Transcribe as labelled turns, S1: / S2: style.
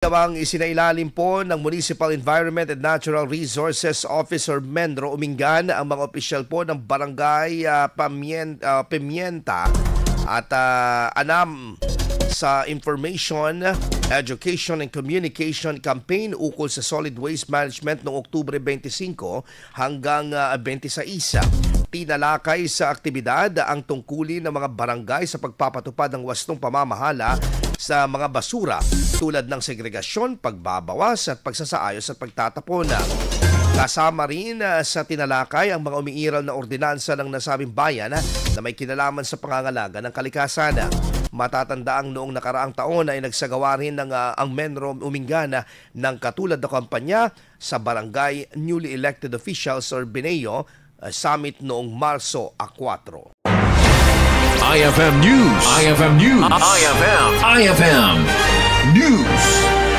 S1: Ang isinailalim po ng Municipal Environment and Natural Resources Officer Menro Umingan ang mga opisyal po ng Barangay Pimienta at ANAM sa Information, Education and Communication Campaign ukol sa Solid Waste Management noong Oktubre 25 hanggang 26. Tinalakay sa aktibidad ang tungkulin ng mga barangay sa pagpapatupad ng wastong pamamahala sa mga basura tulad ng segregasyon, pagbabawas at pagsasaayos at pagtatapon. Kasama rin sa tinalakay ang mga umiiral na ordinansa ng nasabing bayan na may kinalaman sa pangangalaga ng kalikasan. Matatandaang noong nakaraang taon ay nagsagawa rin ang Menro Umingan ng katulad na kampanya sa Barangay Newly Elected Officials or BNEO Summit noong Marso 4.
S2: IFM News. IFM News. IFM News.